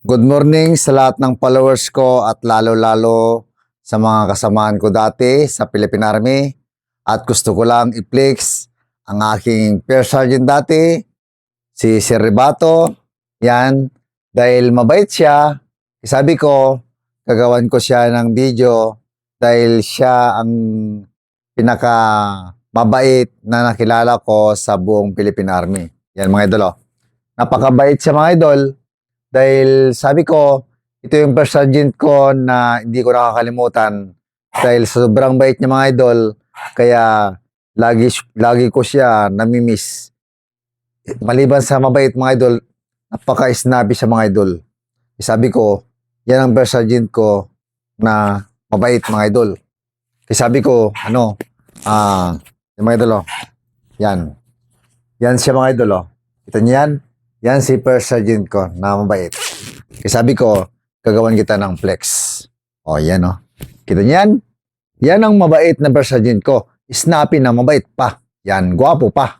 Good morning sa lahat ng followers ko at lalo-lalo sa mga kasamaan ko dati sa Philippine Army. At gusto ko lang i-flex ang aking First Sergeant dati, si Sir Ribato. Yan, dahil mabait siya, sabi ko, gagawan ko siya ng video dahil siya ang pinaka mabait na nakilala ko sa buong Philippine Army. Yan mga idol. Napakabait siya mga idol. Dahil sabi ko, ito yung first sergeant ko na hindi ko nakakalimutan. Dahil sobrang bait niya mga idol, kaya lagi ko siya namimiss. Maliban sa mabait mga idol, napaka-snappy siya mga idol. Sabi ko, yan ang first sergeant ko na mabait mga idol. Sabi ko, yung mga idol, yan. Yan siya mga idol, Ito niya yan. Yan si first sergeant ko na mabait. Sabi ko, gagawan kita ng flex. Yan Kita niyan? Yan ang mabait na first sergeant ko. Snappy na mabait pa. Yan, gwapo pa.